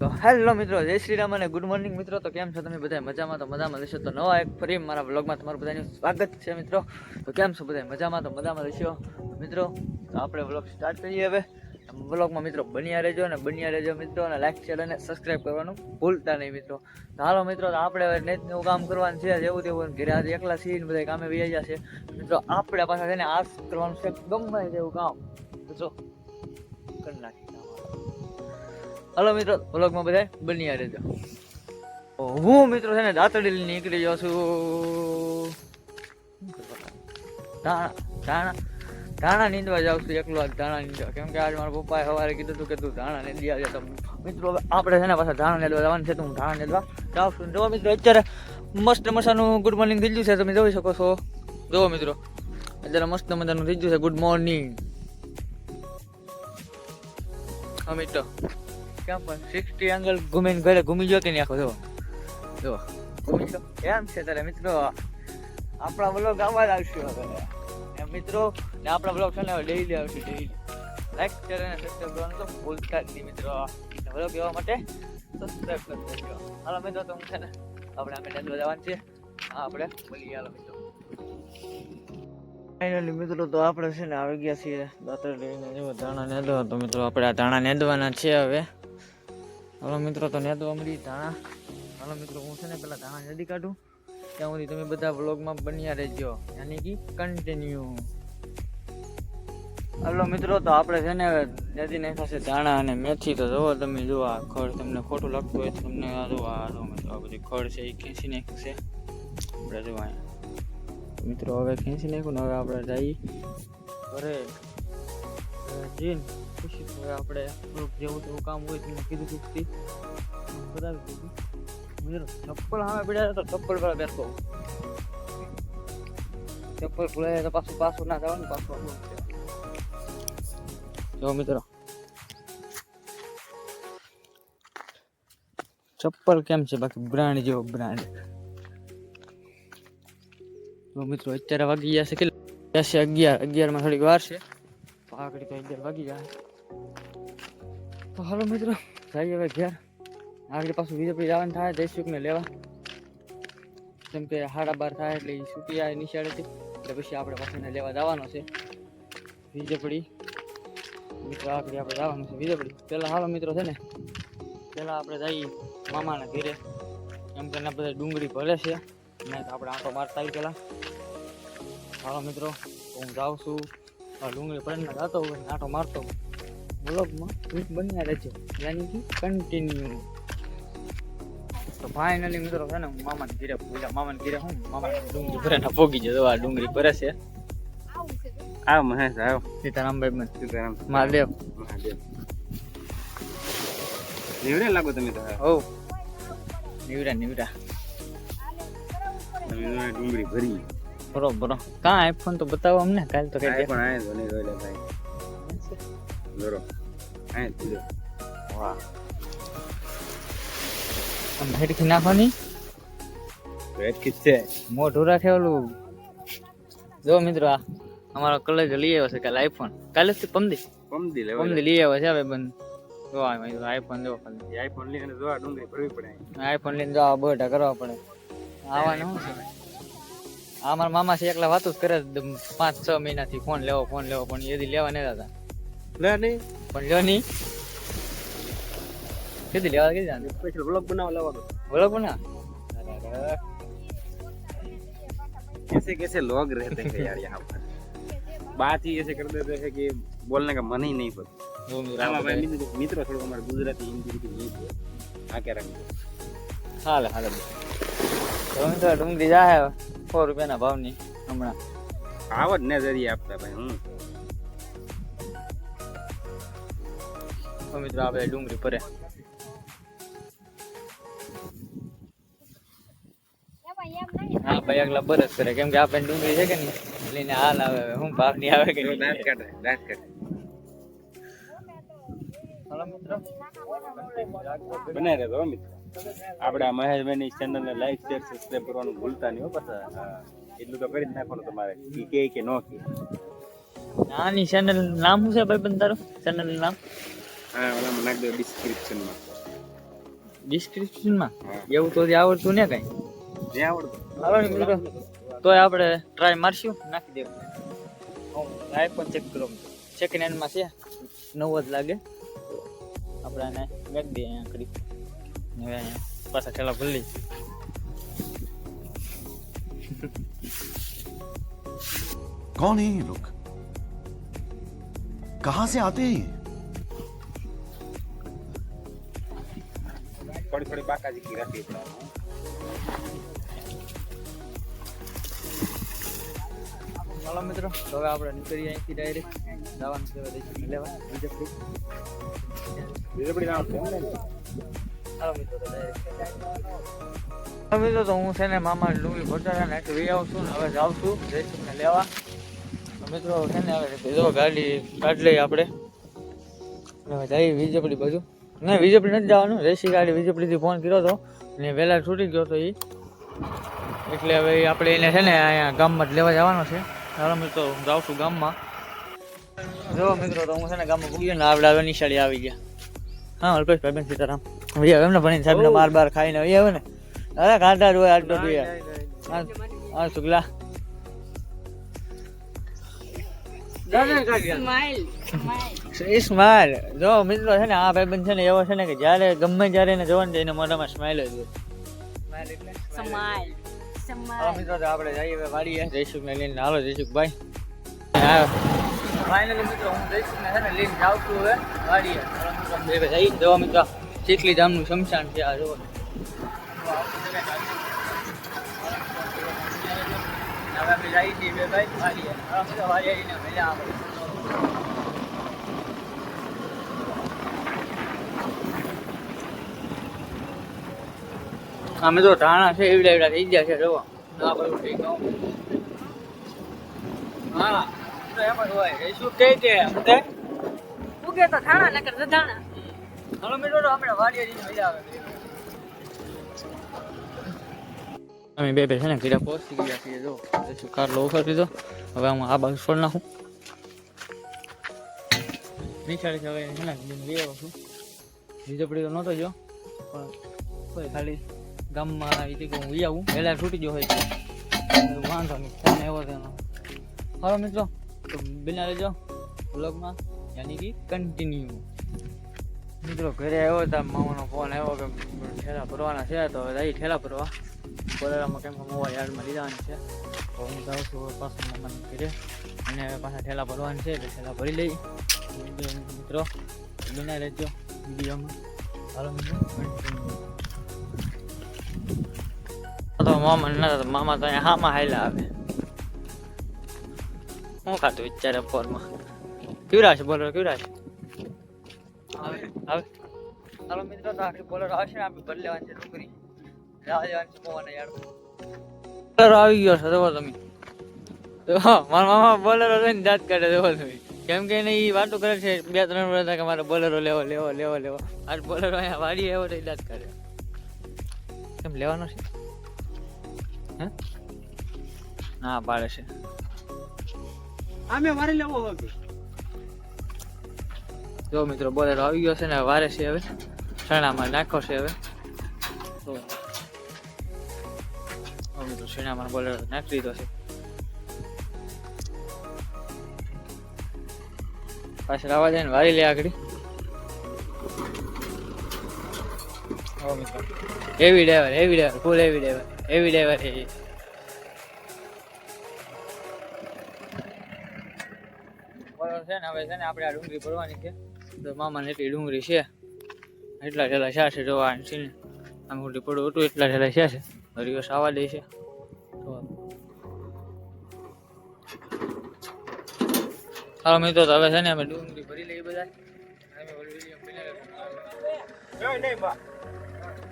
તો હેલો મિત્રો, જય શ્રી રામ અને ગુડ મોર્નિંગ મિત્રો. તો કેમ છો તમે બધા? મજામાં? તો મજામાં રહેશો. તો નવા એક ફરી મારા વ્લોગમાં તમારું બધાનું સ્વાગત છે મિત્રો. તો કેમ છો બધા? મજામાં? તો મજામાં રહેશો મિત્રો. તો આપણે વ્લોગ સ્ટાર્ટ કરીએ હવે. વ્લોગમાં મિત્રો બન્યા રહેજો મિત્રો, અને લાઈક શેર અને સબસ્ક્રાઈબ કરવાનું ભૂલતા નહીં મિત્રો. તો હાલો મિત્રો, તો આપણે હવે નેટનું કામ કરવાનું છે, જેવું તેવું ઘરે આજે એકલા છીએ બધા કામે વહી ગયા છે મિત્રો. આપણે પાછા છે ને આજ કરવાનું છે ગમે તેવું કામ મિત્રો કરી નાખીએ. હલો મિત્રો, વ્લોગમાં બધા બન્યા રહેજો. હું મિત્રો છે ને દાંતડી લઈને નીકળી જાઉં છું ધાણા નીંદવા જાઉં છું એકલો. ધાણા નીંદવા, કેમ કે આજ મારા પપ્પાએ સવારે કીધું હતું કે તું ધાણા નીંદી આવજે. તો મિત્રો હવે આપણે છે ને પાછા ધાણા નીંદવા જવાનું છે, તો હું ધાણા નીંદવા જાઉં છું. જો મિત્રો અત્યારે મસ્ત મજાનું ગુડ મોર્નિંગ થઈ ગયું છે, તમે જોઈ શકો છો. જુઓ મિત્રો, અત્યારે મસ્ત મજાનું થઈ ગયું છે ગુડ મોર્નિંગ. હા મિત્રો, કેમ પણ 60 એંગલ ઘૂમીને ઘરે ઘૂમી ગયો કે નહીં આખો? જો ઘૂમી ગયો. કેમ છે તારે મિત્રો? આપણા વ્લોગ આવા જ આવશે હવે એમ મિત્રો. ને આપણા વ્લોગ છે ને ડેઈલી આવશે, ડેઈલી. લાઈક શેર અને સબસ્ક્રાઈબ કરવાનું તો ભૂલતા જ નહીં મિત્રો. વ્લોગ જોવા માટે સબસ્ક્રાઈબ કરી દેજો. હાલો મિત્રો, તો હું છે ને આપણે નેદવા જવાનું છે. આપણે મળીએ હાલો મિત્રો. ફાઇનલી મિત્રો, તો આપણે છે ને આવી ગયા છીએ દાંતર લઈને. જો ધાણા નેદવા, તો મિત્રો આપણે આ ધાણા નેદવાના છે હવે. હાલો મિત્રો, તો નેદવા મળી ધાણા. હાલો મિત્રો, હું છે ને પેલા ધાણા નેદી કાઢું, ત્યાં સુધી તમે બધા વ્લોગમાં બન્યા રહેજો, યાની કે કન્ટિન્યુ. હાલો મિત્રો, તો આપણે છે ને નેદી નાખ્યા છે ધાણા અને મેથી. તો જુઓ તમે, જો આ ખડ તમને ખોટું લાગતું હોય તમને આ જો મિત્રો આ બધી ખડ છે એ ખેંચી નાખ્યું છે આપણે. જો અહીંયા મિત્રો હવે ખેંચી નાખ્યું ને હવે આપણે જઈએ ઘરે જઈને ખુશી. હવે આપણે થોડુંક જેવું તેવું કામ હોય તમને કીધું ચૂકતી બતાવી દીધું મિત્રો. ચપ્પલ સામે પડ્યા તો ચપ્પલ પર બેસતો, ચપ્પલ ખોલાય તો પાછું ના જવાનું, પાછું. જો મિત્રો ચપ્પલ કેમ છે બાકી બ્રાન્ડ જેવો બ્રાન્ડ. તો મિત્રો અત્યારે વાગી ગયા છે કેટલા? 11 થોડીક વાર છે. આગળ તો 11 વાગી જાય. તો હાલો મિત્રો, જઈએ હવે ઘેર. આગળ પાછું વિજયભાઈ જવાનું થાય જયસુખને લેવા, કેમ કે 12:30 થાય એટલે એ છૂટી આવે નિશાળેથી. એટલે પછી આપણે પાછું લેવા જવાનો છે વિજયપડી મિત્રો. આગળ આપણે જવાનું છે વિજયપડી. પહેલાં હાલો મિત્રો છે ને પહેલાં આપણે જઈએ મામાના ઘરે, કેમ કે એના બધા ડુંગળી ભરે છે ને. તો આપણે આંટો મારતા આવી પહેલાં. હાલો મિત્રો, હું જાઉં છું ડુંગળી ભરીને જતો હોય આંટો મારતો વ્લોગમાં બન્યા રહેજો, યાની કે કન્ટિન્યુ. તો ફાઇનલી મિત્રો છે ને હું મામાને ઘરે પૂજા. મામાને ઘરે હું મામાને ડુંગળી ભરે ને પોગી જતો. આ ડુંગળી ભરે છે. આવ મહેશ આવ. સીતારામભાઈ મને સીતારામ મહાદેવ નીવડા લાગો તમે તો. હો નીવડા ડુંગળી ભરી બરોબર. કાં આઈફોન તો બતાવો અમને. કાલ તો કઈ પણ આય તો નહીં રોલે ભાઈ બરો આય તું. વાહ, આમ હેડકી નાખવાની વેટ કિસ્સે મોઢું રાખે ઓલું. જો મિત્રો, આ અમારો કલેજ લઈ આવ્યો છે કાલે આઈફોન. કાલે પમદી લે લઈ આવ્યો છે હવે બંધ. જો આઈફોન જો ખાલી આઈફોન લઈને જો આ ડુંગળી ભરવી પડે. આઈફોન લઈને જો બટા કરવા પડે. આવવાનું શું છે? આ મારા મામા છે એકલા વાતો જ કરે 5-6 મહિનાથી ફોન લેવો પણ એથી લેવા નહીં જતા. લે નહીં પણ લ્યો નહીં કીધી લેવા કીધી જાણ સ્પેશિયલ વ્લોગ બનાવવા લેવાનો. બરોબર ને. कैसे लोग रहते हैं यार यहाँ पर. बात ही ऐसे कर देते हैं कि बोलने का मन ही नहीं होता. મિત્રો થોડું અમારે ગુજરાતી હિન્દી નહીં છે. આ કે રંગ હાલે તો ડુંગળી જાય 100 રૂપિયાના ભાવની હમણાં. આવડ ને જરીએ આપતા ભાઈ. તો મિત્રો આપણે ડુંગળી ભરે. હા ભાઈ આગલા બરસ કરે, કેમ કે આપણે ડુંગળી છે કે નહીં લઈને હાલ આવે. હું ભાવ નહીં આવે કે દાંત કાઢે. હાલો મિત્રો બને રહેતો મિત્રો. આપણે આ મહેશભાઈ ની ચેનલ ને લાઈક શેર સબસ્ક્રાઇબ કરવાનું ભૂલતા નહીં હો. પાછા એટલું તો કરી જ નાખવાનું તમારે. કે નો કે આની ચેનલ નામ શું છે ભાઈ બંધ તારું? ચેનલ નામ હા ઓલામાં નાખ દો ડિસ્ક્રિપ્શન માં. ડિસ્ક્રિપ્શનમાં હા. એવું તો હજી આવડતું ને કઈ. જે આવડતું હાલો ને મિત્રો, તોય આપણે ટ્રાય મારશું, નાખી દેવું. આઈફોન ચેક કરો, સેકન્ડ હેન્ડમાં છે, નવો જ લાગે. આપણે આને ગાડી દઈએ અહીંયા કરી, હવે અહીંયા પાછા ઠેલા ભરી. कौन है ये लोग? कहां से आते हैं? થોડી થોડી બાકાજી રાખી પડે. હાલો મિત્રો, તો હવે આપણે નીકળીએ અહીંથી ડાયરેક્ટ જવાનું છે દેશને લેવા વિજયપુર. હાલો મિત્રો, તો હાલો મિત્રો, તો હું છે ને મામા ડુંગળી ભરતા ને વી આવું છું ને હવે જાઉં છું દેશને લેવા. તો મિત્રો છે ને હવે જો ગાડી કાઢી લઈએ આપણે, હવે જઈએ વિજયપુરી બાજુ. ના, વિજયપુરી નથી જવાનું, રેસી ગાડી વિજયપુરીથી ફોન કર્યો હતો ને વહેલા છૂટી ગયો હતો એ, એટલે હવે આપણે એને છે ને અહીંયા ગામમાં જ લેવા જવાનો છે. હાલો મિત્રો, હું જાઉં છું ગામમાં. જો મિત્રો, તો હું છે ને ગામમાં પૂગ્યો ને આપણે હવે નિશાળી આવી ગયા. હા, અલ્પેશભાઈ બેન સીતારામ ભાઈ એમને ભણીને સાહેબને બાર ખાઈને આવી આવે ને. અરે કાંટા જ હોય આટલો જોઈએ. હા શુક્લા સ્માઈલ. જો મિત્રો છે ને આ ભાઈબંધ છે ને એવો છે ને કે જ્યારે ગમે જ્યારે એને જોવાનું એને મોઢામાં સ્માઈલ જ હોય. હાલો મિત્રો, તો આપણે જઈએ હવે વાડીએ જયસુખને લઈને. હાલો જયસુખભાઈ. ફાઇનલી મિત્રો, હું જયસુખને છે ને લઈને જાઉં છું હવે વાડીએ. જઈ જોવા મિત્રો, ચીખલી ધામનું શમશાન છે આ જોવો. હવે આપણે જઈએ છીએ બે ભાઈ વાડીએ. વાડીએ આવીને મજા આવે. અમે તો ધાણા છે એવડા એવડા થઈ ગયા છે જોવો. આ બધું થઈ ગયું. હા, એમ જ હોય. શું કે ઉગે તો થાણા નકર ધધાણા. હાલો મિત્રો, તો આપણે વાડીએ જઈને મજા આવે. અમે બે છે ને કીડા પહોંચી ગયા છીએ. જો શું કાર લો કરી દીધો. હવે હું આ બાજુ છોડ નાખું. નિશાળી છે હવે છે ને લઈ આવું છું. વિજયપુરી તો નહોતો જો, પણ કોઈ ખાલી ગામમાં આવી હું વી આવું. વહેલા છૂટી ગયો હોય છે, વાંધો નહીં. ફોન એવો તેનો. હાલો મિત્રો, તો બિના લેજો બ્લોગમાં, યાની કે કન્ટિન્યુ. મિત્રો ઘરે આવ્યો હતા, મામાનો ફોન આવ્યો કે ઠેલા ભરવાના છે. તો હવે જઈ ઠેલા ભરવા બોલેરામાં, કેમ કે મોવા યાર્ડમાં લીધાની છે. તો હું જાઉં છું પાછું મામાને ઘરે, અને પાછા ઠેલા ભરવાની છે એટલે ઠેલા ભરી લઈ. મિત્રો બિના લેજો વિડીયોમાં. હાલો મિત્રો, તો મામા તો અહીંયા હામાં હાયલા આવે. હું ખાતું વિચારે ફોરમાં કેવડા છે બોલર, કેવડા છે આવે. હાલો મિત્રો, તો આખરી બોલર આવશે ને આપણે ભરી લેવાની છે ડુંગળી. જવા જવાની છે મોવાના યાર્ડમાં. બોલર આવી ગયો છે જોવો તમે. તો મારા મામા બોલરો લઈને જાત કાઢે જોવો તમે. કેમ કે એને એ વાતો કરે છે 2-3 વર્ષ કે મારે બોલરો લેવો. આજ બોલરો અહીંયા વાડીએ આવ્યો તો એ દાંત કાઢે. કેમ લેવાનો છે? હે ના પાડે છે. આમે મારે લેવો હોય. જો મિત્રો, બોલેરો આવી ગયો છે ને વારે છે. હવે શેણામાં નાખો છે. હવે તો મિત્રો શેણામાં બોલેરો નાખી દીધો છે. પાછળ આવવા જાય ને વારી લે આગળ. હેવી ડ્રાઈવર ફૂલ હેવી ડ્રાઈવર છે. બરોબર છે ને. હવે છે ને આપણે આ ડુંગળી ભરવાની છે. તો મામાને એટલી ડુંગળી છે, એટલા ઠેલા શા છે જોવા છે ને. આમ મોટી પડું હતું એટલા ઠેલા શા છે. દિવસ આવવા દે છે. હાલો મિત્રો, તો હવે છે ને અમે ડુંગળી ભરી લઈએ બધા.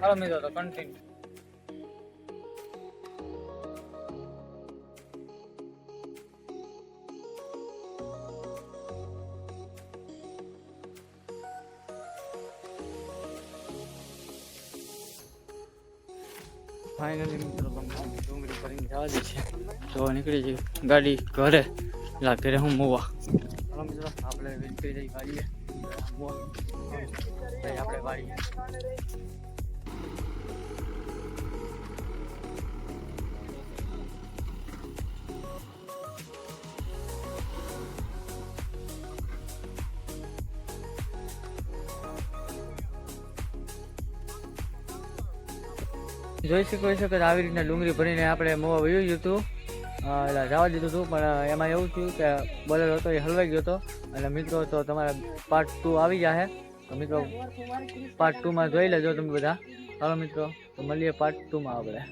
હાલો મિત્રો, તો કન્ટિન્યુ. ફાઇનલી મિત્રો, ડુંગળી ભરીને જવા દે છે. તો નીકળી જઈએ ગાડી ઘરે. લાગે રે હું મોવા. હાલો મિત્રો, આપણે નીકળી જઈએ ગાડીએ. આપણે વાડીએ જોઈ શકો છો કે આવી રીતના ડુંગળી ભરીને આપણે મોવા વયું ગયું હતું, એટલે જવા દીધું હતું, પણ એમાં એવું થયું કે બોલેરો હતો એ હલવાઈ ગયો હતો. અને મિત્રો તો તમારા પાર્ટ 2 આવી જશે, તો મિત્રો પાર્ટ 2 માં જોઈ લેજો તમે બધા. ચાલો મિત્રો, તો મળીએ પાર્ટ 2 માં આપણે.